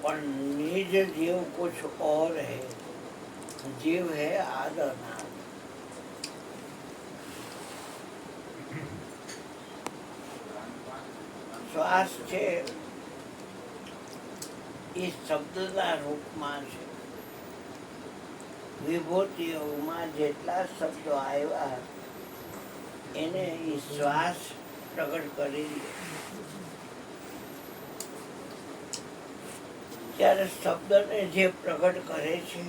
पर निज जीव कुछ और है, जीव है आद अनाद। શ્વાસ છે એ શબ્દના રૂપમાં છે. વિભૂતિઓમાં જેટલા શબ્દો આવ્યા એને એ શ્વાસ પ્રગટ કરી દે. ત્યારે શબ્દને જે પ્રગટ કરે છે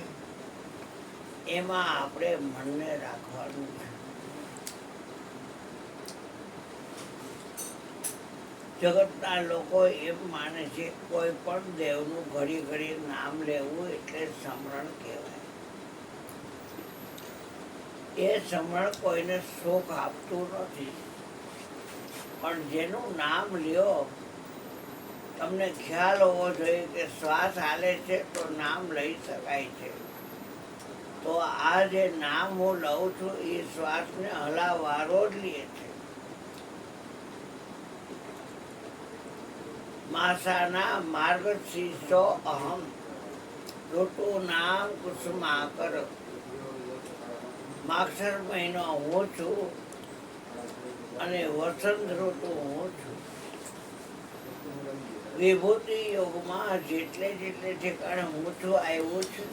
એમાં આપણે મનને રાખવાનું છે. જગતના લોકો એમ માને છે કોઈ પણ દેવનું ઘડી ઘડી નામ લેવું એટલે સ્મરણ કહેવાય. એ સ્મરણ કોઈને સુખ આપતું નથી, પણ જેનું નામ લ્યો તમને ખ્યાલ હોવો જોઈએ કે શ્વાસ હાલે છે તો નામ લઈ શકાય છે. તો આ જે નામ હું લઉં છું એ શ્વાસને હલાવારો જ લે છે. માસાના માર્ગશીર્ષો અહમ, ઋતુ નામ કુસુમાકર. માગસર મહિનો હું છું અને વસંત ઋતુ હું છું. વિભૂતિ યોગમાં જેટલે જેટલે ઠેકાણે હું છું આવ્યું છું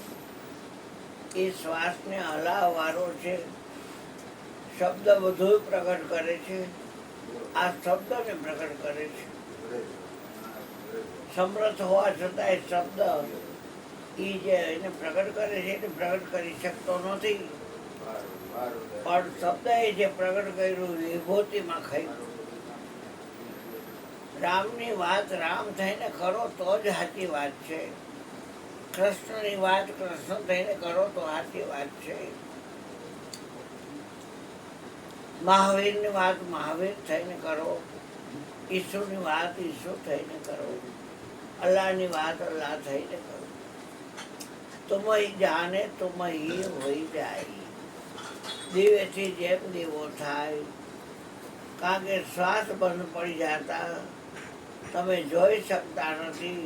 એ શ્વાસને હલાવવાનો છે. શબ્દ બધું પ્રગટ કરે છે, આ શબ્દને પ્રગટ કરે છે. સમર્થ હોવા છતાંય શબ્દ એ જે એને પ્રગટ કરે છે એને પ્રગટ કરી શકતો નથી, પણ શબ્દ એ જે પ્રગટ કર્યું વિભૂતિમાં ખાઈ. રામની વાત રામ થઈને કરો તો જ સાચી વાત છે. કૃષ્ણની વાત કૃષ્ણ થઈને કરો તો સાચી વાત છે. મહાવીરની વાત મહાવીર થઈને કરો, ઈસુની વાત ઈસુ થઈને કરો, અલ્લાહની વાત અલ્લાહ થઈને કરો. તુમ જાને તુમ હી હોઈ જાય. દીવેથી જેમ દીવો થાય. કારણ કે શ્વાસ બંધ પડી જતા તમે જોઈ શકતા નથી,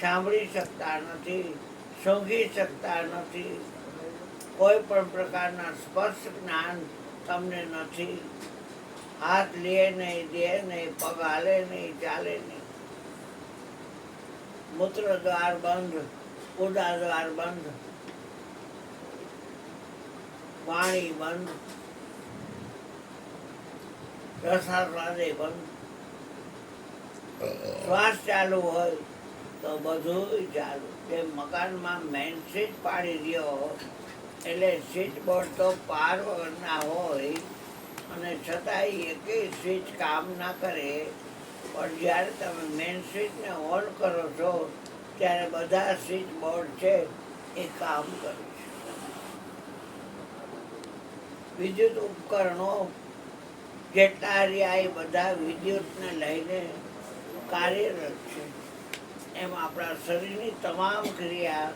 સાંભળી શકતા નથી, સૂંઘી શકતા નથી. કોઈ પણ પ્રકારના સ્પર્શ જ્ઞાન તમને નથી. હાથ લે નહીં, દે નહીં, પગ હાલે નહીં, ચાલે નહીં. મૂત્ર દ્વાર બંધ, ઉદા દ્વાર બંધ, વાણી બંધ, રસાસ્વાદે બંધ. શ્વાસ ચાલુ હોય તો બધું ચાલુ. જે મકાનમાં મેઇન સ્વિચ પાડી દો એટલે સ્વિચ બોર્ડ તો પાર વગરના હોય અને છતાંય એકેય સ્વિચ કામ ના કરે. પણ જ્યારે તમે મેઇન સ્વિચને ઓન કરો છો ત્યારે બધા સ્વિચ બોર્ડ છે એ કામ કરે છે. વિદ્યુત ઉપકરણો જેટલા રહ્યા એ બધા વિદ્યુતને લઈને કાર્યરત છે. એમ આપણા શરીરની તમામ ક્રિયા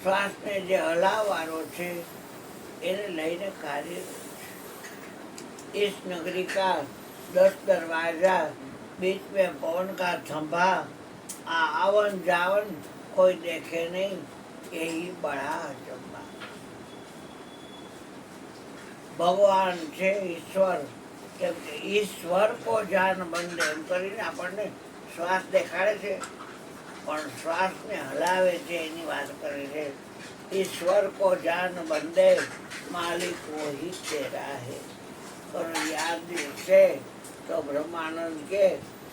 શ્વાસને જે હલાવવાનો છે એને લઈને કાર્યરત છે. इस नगरी का 10 दरवाजा, बीच में पवन का थंभा, आवन जावन कोई देखे नहीं, यही बड़ा अचंबा. ભગવાન છે ઈશ્વર, કેમ કે ઈશ્વર કો જાન બંધે એમ કરીને આપણને શ્વાસ દેખાડે છે, પણ શ્વાસને હલાવે છે એની વાત કરે છે. ઈશ્વર કો જાન બંધે માલિક વહી તેરા હે. और याद से तो ब्रह्मानंद के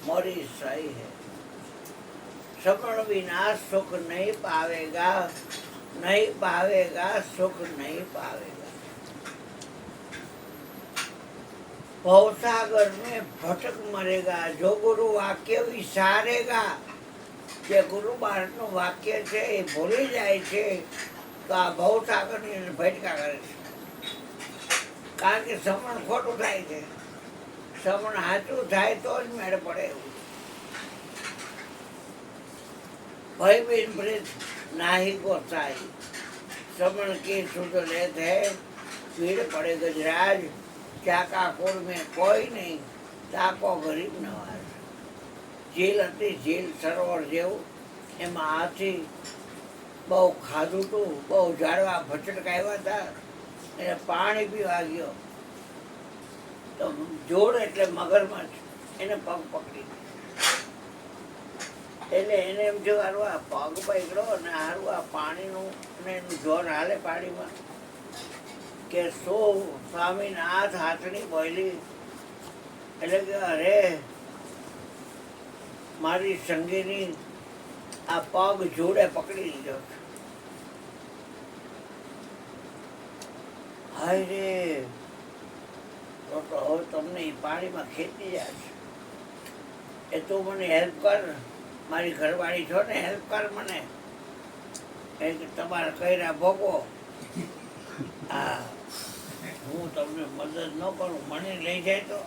मोरी सही है. श्रवण बिना सुख नहीं पावेगा, नहीं पावेगा सुख नहीं पावेगा. भवसागर में भटक मरेगा जो गुरु वाक्य विसारेगा. જે ગુરુ મહારાજનું વાક્ય છે એ ભૂલી જાય છે તો આ ભવસાગરની ભટકા કરે છે. કારણ કે શ્રવણ ખોટું થાય છે, શ્રવણ સાચું થાય તો જ મેળ પડે. એવું ભય બિન પ્રીત નાહી ગોસાઈ, श्रवण की सुध लेत है भीड़ पड़े गजराज. ચાકાપુર મેં કોઈ નહીં, તાકો ગરીબ નવાજ. ઝીલ હતી ઝીલ સરોવર જેવું, એમાં હાથી બહુ ખાધું હતું, બહુ ઝાડવા ભચડકાવ્યા હતા, એને પાણી પીવા ગયો તો જોડ એટલે મગરમચ્છ એને પગ પકડી એટલે એને એમ થયું હારું આ પગ પકડ્યો ને હારું આ પાણીનું ને એનું જોર હાલે પાણીમાં કે સ્વામીનાથ હાથણી બોલી એટલે કે અરે મારી સંગીની આ પગ જોડે પકડી લીધો હાય રે તો હવે તમને એ પાણીમાં ખેંચી જાય છે એ તું મને હેલ્પ કર, મારી ઘરવાળી છો ને, હેલ્પ કર મને. એ તમારા કર્યા ભોગવો. હા હું તમને મદદ ન કરું, મને લઈ જાય તો.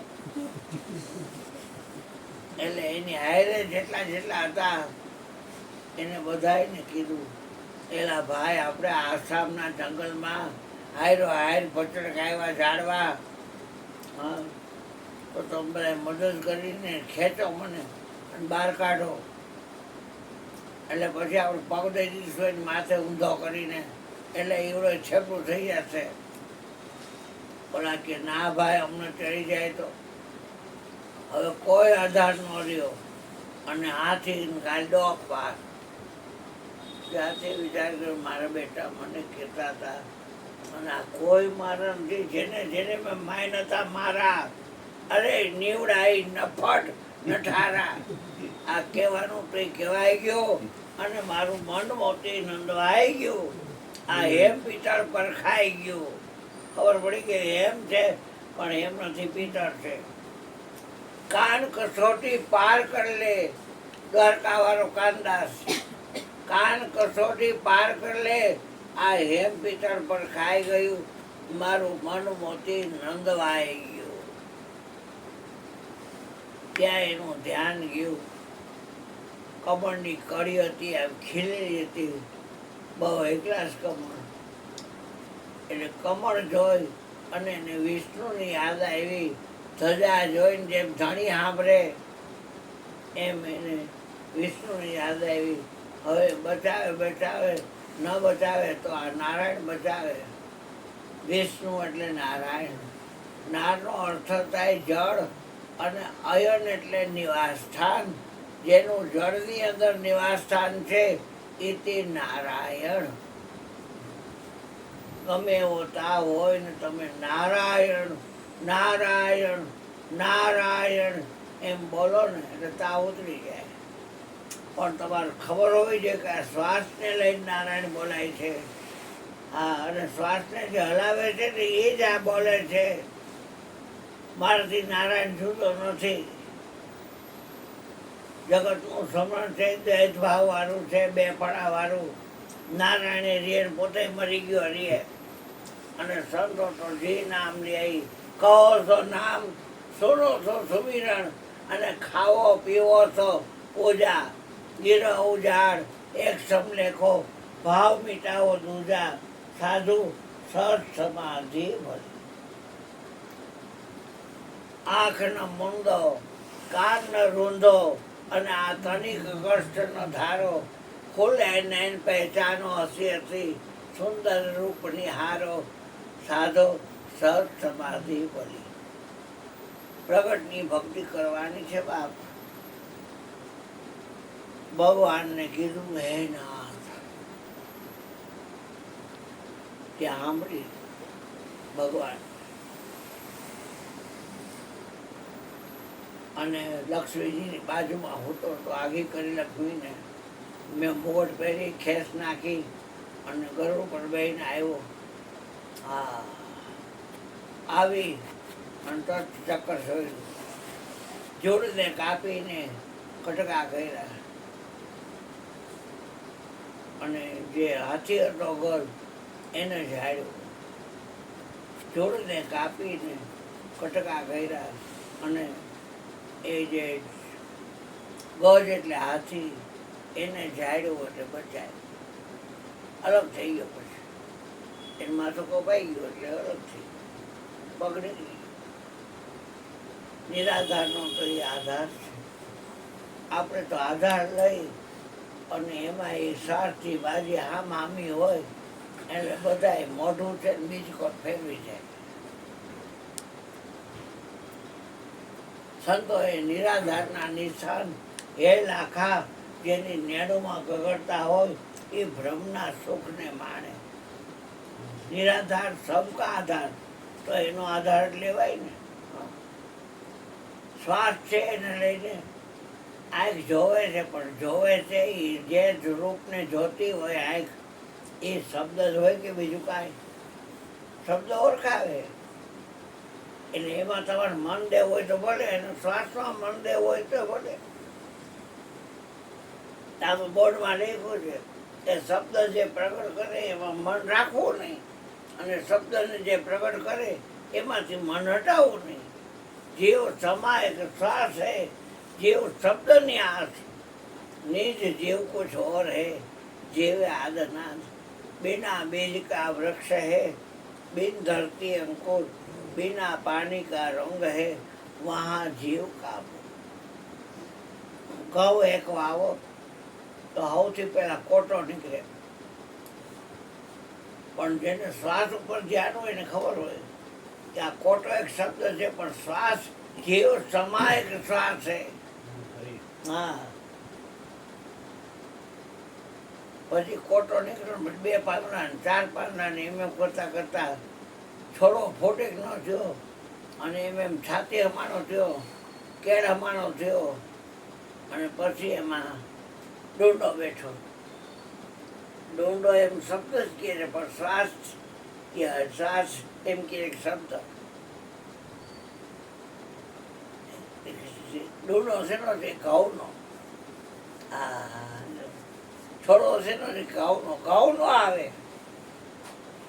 એટલે એની હાયરે જેટલા જેટલા હતા એને બધાને કીધું એલા ભાઈ આપણે આસામના જંગલમાં હાયરો હાયર ભચડક આવ્યા ઝાડવા, હા તો તમે બધા મદદ કરીને ખેંચો મને અને બહાર કાઢો. એટલે પછી આપણે પગ દઈ દીધું એને માથે ઊંધો કરીને એટલે એવડો છેપું થઈ જશે. ઓલા કે ના ભાઈ અમને ચડી જાય તો. હવે કોઈ આધાર ન રહ્યો અને હાથી ગાડો પાર. ત્યાંથી વિચાર કર્યો મારા બેટા મને કહેતા હતા અને આ કોઈ મારા નથી, જેને જેને મેં માય નતા મારા, અરે નીવડાઈ નફટ નઠારા, આ કહેવાનું તો કહેવાય ગયો અને મારું મન મોતી નંદવાઈ ગયું. આ હેમ પિત્તળ પર ખાઈ ગયું. ખબર પડી કે હેમ છે પણ હેમ નથી, પિત્તળ છે. કાન કસોટી પાર કર લે, દ્વારકા વાળો કાનદાસ. કાન કસોટી પાર કર લે, આ હેમ પિત્તળ પર ખાઈ ગયું, મારું મન મોતી નંદવાઈ ગયું. ત્યાં એનું ધ્યાન ગયું. કમળની કળી હતી, આમ ખીલેલી હતી, બહુ એકલાસ કમળ. એટલે કમળ જોઈ અને એને વિષ્ણુની યાદ આવી. ધજા જોઈને જેમ ધણી સાંભળે એમ એને વિષ્ણુની યાદ આવી. હવે બચાવે બચાવે, ન બચાવે તો આ નારાયણ બચાવે. વિષ્ણુ એટલે નારાયણ. નારનો અર્થ થાય જળ અને અયન એટલે નિવાસ સ્થાન. જેનું જળની અંદર નિવાસ સ્થાન છે એ તે નારાયણ. ગમે એવો તાવ હોય ને તમે નારાયણ નારાયણ નારાયણ એમ બોલો ને એટલે તાવ ઉતરી જાય. પણ તમારે ખબર હોવી જોઈએ કે આ શ્વાસને લઈને નારાયણ બોલાય છે. હા, અને શ્વાસને જે હલાવે છે ને એ જ આ બોલે છે. મારાથી નારાયણ જુદો નથી. જગતનું સમરણ છે, દ્વૈત ભાવ વાળું છે, બે પડા વાળું. નારાયણે રીએ પોતે મરી ગયો રીએ. અને સંતો તો જે નામ લે કહો છો નામ, સુનો છો સુમિરણ, અને ખાવો પીવો છો પૂજા. ગીરો ઉજાડ એક સમ લેખો, ભાવ મીટાવો દૂજા. સાધુ સત સમાધિ ભરી. આંખનો મૂંદો, કાનનો રૂંધો અને આ તનિક કષ્ટનો ધારો. ખુલે નૈન પહેચાનો હસી હસી, સુંદર રૂપ નિહારો. સાધો સત સમાધિ ભરી. પ્રગટની ભક્તિ કરવાની છે બાપ. ભગવાનને કીધું હે નાથ, ત્યાં સાંભળી ભગવાન. અને લક્ષ્મીજીની બાજુમાં હોતો તો આગી કરી લક્ષ્મીને મેં મોટ પહેરી, ખેસ નાખી અને ગરુડ પર બેહીને આવ્યો. હા, આવી અને તરત ચક્કર જોયું. જોડને કાપીને કટકા કર્યા અને જે હાથી હતો ગલ એને ઝાડ્યો. જોડને કાપીને કટકા કર્યા અને એ જે ગજ એટલે હાથી એને ઝાડ્યો એટલે બચાય. અલગ થઈ ગયો. પછી એને માથું કપાઈ ગયો એટલે અલગ થઈ ગયો, બગડી ગઈ. નિરાધારનો તો એ આધાર છે. આપણે તો આધાર લઈ અને એમાં એ શ્વાસથી બાજી હામી હોય એટલે બધાય મોઢું છે ને બીજકોટ ફેરવી જાય. સંતોએ નિરાધારના નિશાન હે લાખા જેની નેણુમાં ગગડતા હોય એ બ્રહ્મના સુખને માણે. નિરાધાર સબકા આધાર, તો એનો આધાર જ લેવાય ને. શ્વાસ છે એને લઈને આંખ જોવે છે, પણ જોવે છે એ જે રૂપને જોતી હોય આંખ, એ શબ્દ જ હોય કે બીજું કાંઈ? શબ્દ ઓળખાવે. એટલે એમાં તમારે મન દેવું હોય તો ભલે, અને શ્વાસમાં મન દેવું હોય તો ભલે. આમાં બોર્ડમાં લખ્યું છે કે શબ્દ જે પ્રગટ કરે એમાં મન રાખવું નહીં, અને શબ્દને જે પ્રગટ કરે એમાંથી મન હટાવવું નહીં. જીવ સમાય કે શ્વાસ है, जीव शब्द न्यास, निज जीव कुछ और है, जीव आदनाद. बिना बीज का वृक्ष है, बिन धरती अंकुर, बिना पानी का रंग है, वहाँ जीव का. ઘઉં એક વાવો તો સૌથી પહેલા કોટો નીકળે, પણ જેને શ્વાસ ઉપર ધ્યાન હોય એને ખબર હોય કે આ કોટો એક શબ્દ છે, પણ શ્વાસ જીવ સમાય કે શ્વાસ છે. હા, પછી કોટો નીકળ્યો, 2 પાંદડા 4 પાંદડા ને એમ કરતા કરતા છોડો ફોટેક ન થયો, અને એમ છાતી હમાનો થયો, કેળ હમાનો થયો, અને પછી એમાં ડુંડો બેઠો. ડુંડો એમ શબ્દ જ કહે છે, પણ શ્વાસ એમ કે એક શબ્દ. ડુંડો શેનો છે? ઘઉંનો. છોડો શેનો છે? ઘઉંનો. ઘઉંનો આવે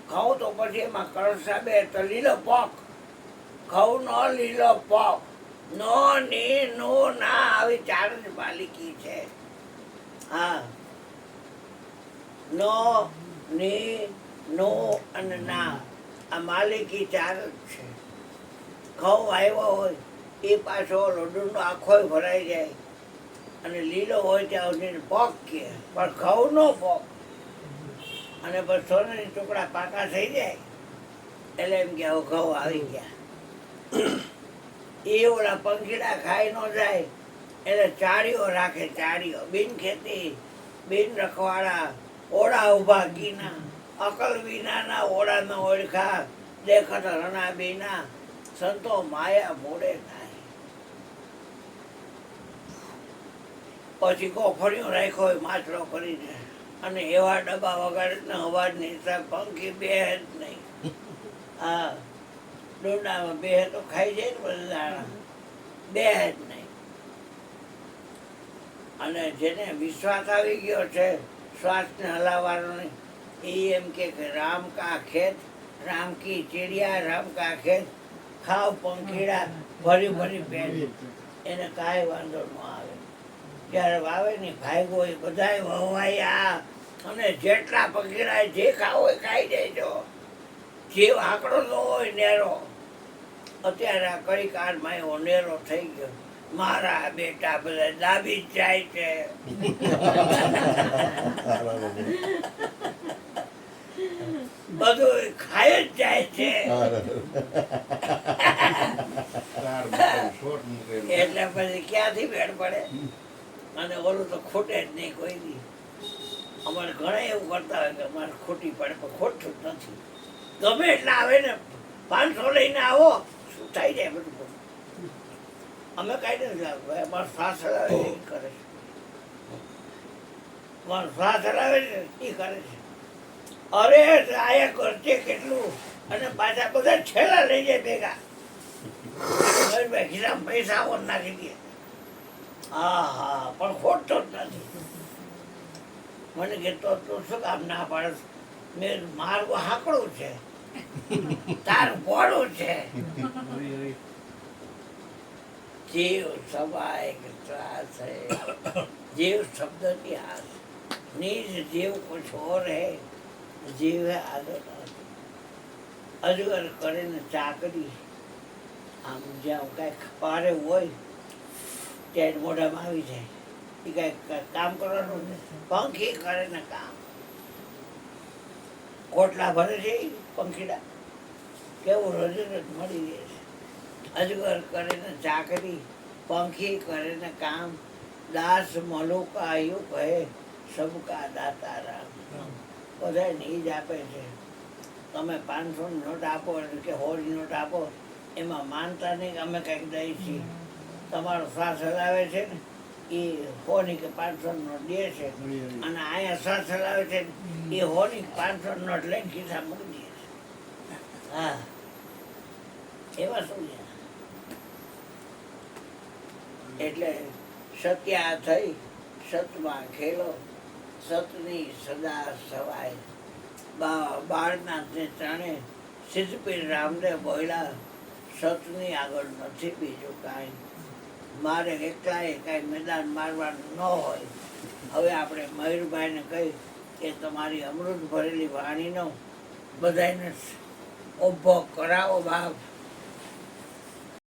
ઘઉં તો પછી એમાં કળશા બે તો લીલો પોક. ઘઉંનો લીલો પોક. નો ની નો ના આવી 4 જ માલિકી છે. હા, નો ની નો અને ના, આ માલિકી 4 જ છે. ઘઉં આવ્યો હોય એ પાછો ઓલો ડુંડો આખો ભરાઈ જાય, અને લીલો હોય ત્યાં સુધી પોક કે, પણ ઘઉંનો પોક. અને પછી સોનાની ટુકડા પાકા થઈ જાય એટલે એમ કે ઘઉં આવી ગયા. એ ઓલા પંખીડા ખાઈ ન જાય એટલે ચાળીઓ રાખે. ચાળીઓ બિન ખેતી બિન રખવાડા, ઓળા ઉભા કીના, અકલ વિનાના ઓળા ન ઓળખા, દેખત રણા બીના, સંતો માયા મોડે થાય. પછી કોફળીઓ રાખ્યો હોય માછડો કરીને, અને એવા ડબ્બા વગાડે અવાજ નહીં, પંખી બે જ નહીં. હા, ડુંડામાં બે તો ખાઈ જાય ને બધા, બે જ નહીં. અને જેને વિશ્વાસ આવી ગયો છે શ્વાસને હલાવવાનો નહીં, એ એમ કે રામ કા ખેત, રામ કી ચીડિયા, રામ કા ખેત, ખાવ પંખીડા ભરી ભરી પેટ. એને કાંઈ વાંધો ન આવે. જ્યારે વાવે ને ભાગ્યો એ બધાય વવાયા, અને જેટલા પંખીડા જે ખાવ હોય ખાઈ દેજો. જે આંકડો ન હોય નેરો, અત્યારે આ કઈ કાળમાં એવો નેરો થઈ ગયો. મારા બેટા બધા દાબી જ જાય છે. બધું ખાઈ જ જાય છે. એટલે પછી ક્યાંથી ભેળ પડે? અને ઓલું તો ખૂટે જ નહીં કોઈ દી. અમારે ઘણા એવું કરતા હોય કે અમારે ખોટી પડે, પણ ખોટું જ નથી. ગમે એટલા આવે ને, 500 લઈને આવો, શું થઈ જાય બધું. અમે કઈ નથી લાગતું. અમારો શ્વાસ હલાવે એ કરે છે, અમારો શ્વાસ હલાવે છે એ કરે છે. અરે આયા કરશે કેટલું, અને પાછા બધા છેલ્લા લઈ જાય ભેગા. ખિસ્સામાં પૈસા આવો નાખી દે. હા હા, પણ ખોટતો જ નથી. મને કે તો તું શું કામ ના પાડે? મેં મારું હાકડું છે, તારું પોળું છે. जीव सवाय त्रास है, जीव शब्द की आस, निज जीव कुछ और है, जीव है आदत. अजगर करे ने चाकरी, આમ જ્યાં કાંઈ ખપારે હોય ત્યારે મોઢામાં આવી જાય. એ કઈ કામ કરવાનું નથી. પંખી કરે ને કામ. કોટલા ભરે છે ઈ પંખીડા, કેવું રોજ રોજ મળી રહે છે. અજગર કરે ને ચાકરી, પંખી કરે ને કામ. દાસ મલુકા યુ કહે સબકા દાતા રામ. બધાને ઈ જ આપે છે. તમે 500 નોટ આપો કે 100 નોટ આપો, એમાં માનતા નહીં કે અમે કંઈક દઈએ છીએ. તમારો શ્વાસ હલાવે છે ને એ 100 કે 500 નોટ દે છે, અને અહીંયા શ્વાસ હલાવે છે ને એ 100 કે 500 નોટ લઈને ખિસ્સા મૂકી દે છે. હા, એવા શું છે? એટલે સત્યા થઈ સતમાં ખેલો, સતની સદા સવાય. બાળનાથને ચણે સિદ્ધપીર રામદેવ બોલ્યા, સતની આગળ નથી બીજું કાંઈ. મારે એકલાએ કાંઈ મેદાન મારવાનું ન હોય. હવે આપણે મયુરભાઈને કહી કે તમારી અમૃત ભરેલી વાણીનો બધાને ઉભો કરાવો બાપ.